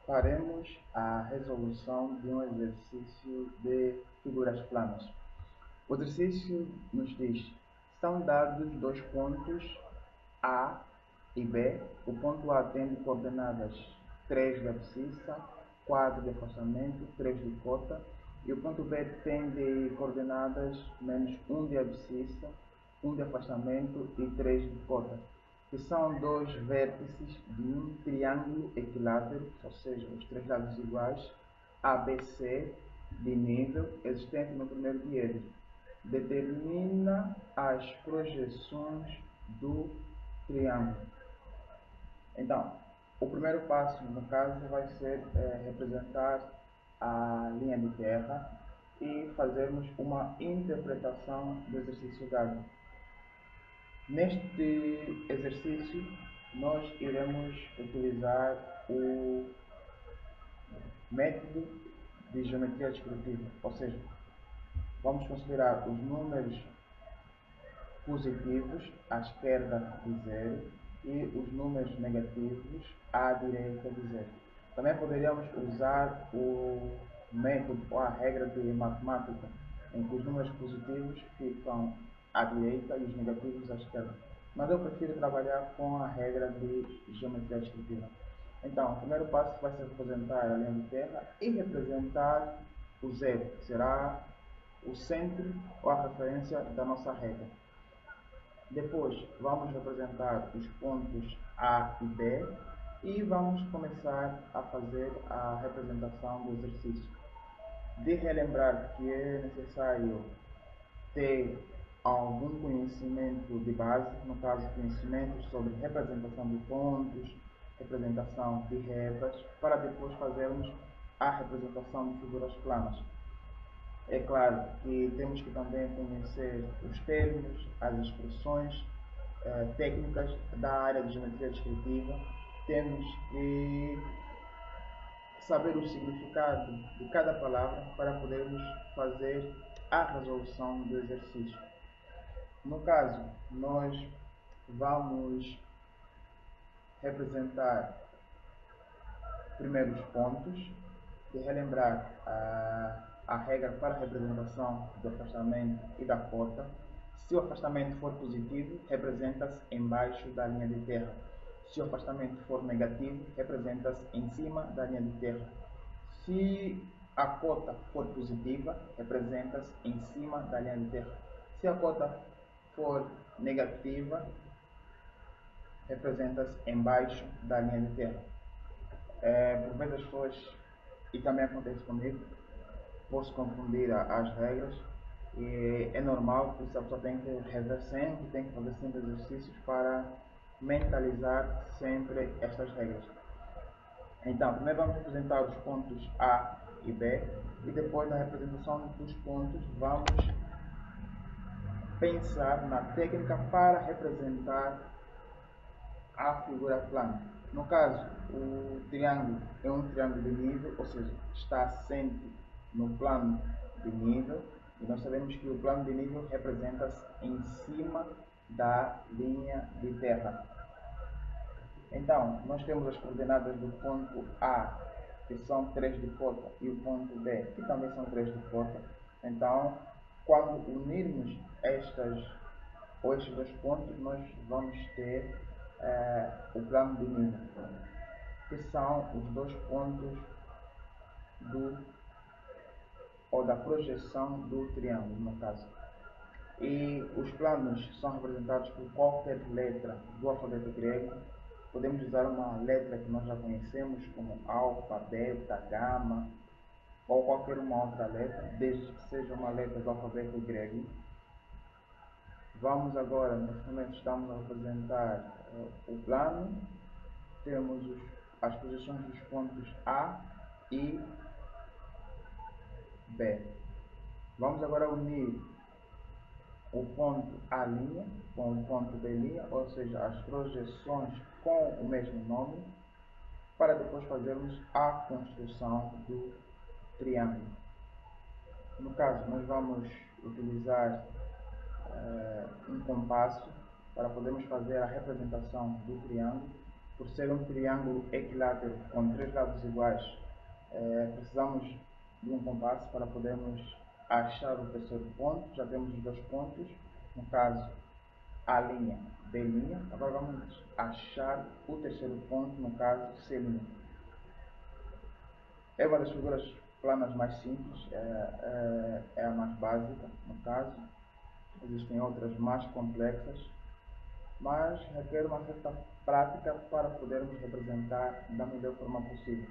Faremos a resolução de um exercício de figuras planas. O exercício nos diz: são dados dois pontos A e B. O ponto A tem de coordenadas 3 de abscissa, 4 de afastamento, 3 de cota, e o ponto B tem de coordenadas menos 1 de abscissa, 1 de afastamento e 3 de cota, que são dois vértices de um triângulo equilátero, ou seja, os três lados iguais, ABC, de nível, existente no primeiro diâmetro. Determina as projeções do triângulo. Então, o primeiro passo, no caso, vai ser representar a linha de terra e fazermos uma interpretação do exercício dado. Neste exercício, nós iremos utilizar o método de geometria descritiva, ou seja, vamos considerar os números positivos à esquerda de zero e os números negativos à direita de zero. Também poderíamos usar o método ou a regra de matemática, em que os números positivos ficam à direita e os negativos à esquerda. Mas eu prefiro trabalhar com a regra de geometria descritiva. Então, o primeiro passo vai ser representar a linha de terra e representar o zero, que será o centro ou a referência da nossa regra. Depois, vamos representar os pontos A e B e vamos começar a fazer a representação do exercício. De relembrar que é necessário ter algum conhecimento de base, no caso, conhecimentos sobre representação de pontos, representação de retas, para depois fazermos a representação de figuras planas. É claro que temos que também conhecer os termos, as expressões técnicas da área de geometria descritiva. Temos que saber o significado de cada palavra para podermos fazer a resolução do exercício. No caso, nós vamos representar primeiro os pontos, de relembrar a regra para a representação do afastamento e da cota. Se o afastamento for positivo, representa-se embaixo da linha de terra. Se o afastamento for negativo, representa-se em cima da linha de terra. Se a cota for positiva, representa-se em cima da linha de terra. Se a cota for negativa, representa-se embaixo da linha de terra. Por vezes as pessoas, e também acontece comigo, posso confundir as regras, e é normal, por isso a pessoa tem que rever sempre, tem que fazer sempre exercícios para mentalizar sempre estas regras. Então, primeiro vamos representar os pontos A e B, e depois da representação dos pontos vamos pensar na técnica para representar a figura plana. No caso, o triângulo é um triângulo de nível, ou seja, está assente no plano de nível, e nós sabemos que o plano de nível representa-se em cima da linha de terra. Então, nós temos as coordenadas do ponto A, que são 3 de cota, e o ponto B, que também são 3 de cota. Então, quando unirmos estes dois pontos, nós vamos ter o plano de nível, que são os dois pontos da projeção do triângulo, no caso. E os planos são representados por qualquer letra do alfabeto grego. Podemos usar uma letra que nós já conhecemos, como alfa, beta, gama, ou qualquer uma outra letra, desde que seja uma letra do alfabeto grego. Vamos agora, neste momento estamos a representar o plano. Temos as posições dos pontos A e B. Vamos agora unir o ponto A' com o ponto B', ou seja, as projeções com o mesmo nome, para depois fazermos a construção do triângulo. No caso, nós vamos utilizar um compasso para podermos fazer a representação do triângulo. por ser um triângulo equilátero com três lados iguais, precisamos de um compasso para podermos achar o terceiro ponto. Já temos os dois pontos, no caso A', B'. Agora vamos achar o terceiro ponto, no caso C'. É uma das figuras planas mais simples, é a mais básica, no caso. Existem outras mais complexas, mas requer uma certa prática para podermos representar da melhor forma possível.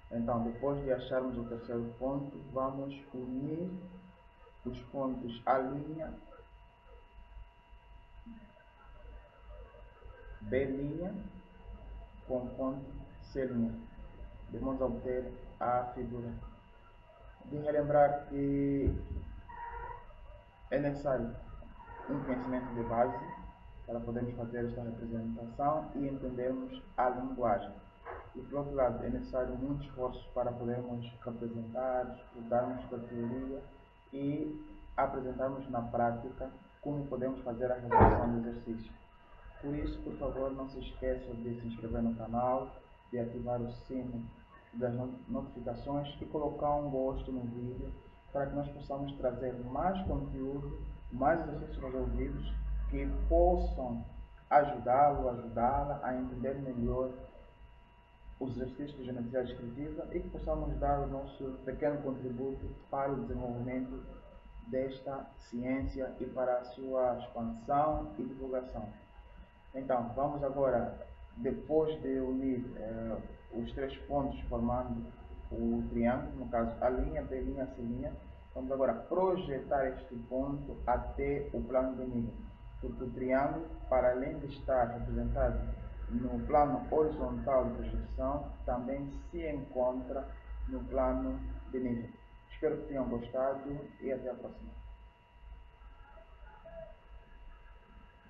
Então, depois de acharmos o terceiro ponto, vamos unir os pontos A', B' com o ponto C', de modo a obter a figura. De relembrar que é necessário um conhecimento de base para podermos fazer esta representação e entendermos a linguagem. E, por outro lado, é necessário muito esforço para podermos representar, estudarmos da teoria e apresentarmos na prática como podemos fazer a resolução do exercício. Por isso, por favor, não se esqueça de se inscrever no canal, de ativar o sino das notificações e colocar um gosto no vídeo para que nós possamos trazer mais conteúdo, mais exercícios resolvidos que possam ajudá-la a entender melhor os exercícios de geometria descritiva e que possamos dar o nosso pequeno contributo para o desenvolvimento desta ciência e para a sua expansão e divulgação. Então, vamos agora, depois de unir os três pontos formando o triângulo, no caso A', B', C', vamos agora projetar este ponto até o plano de nível, porque o triângulo, para além de estar representado no plano horizontal de projeção, também se encontra no plano de nível. Espero que tenham gostado e até a próxima.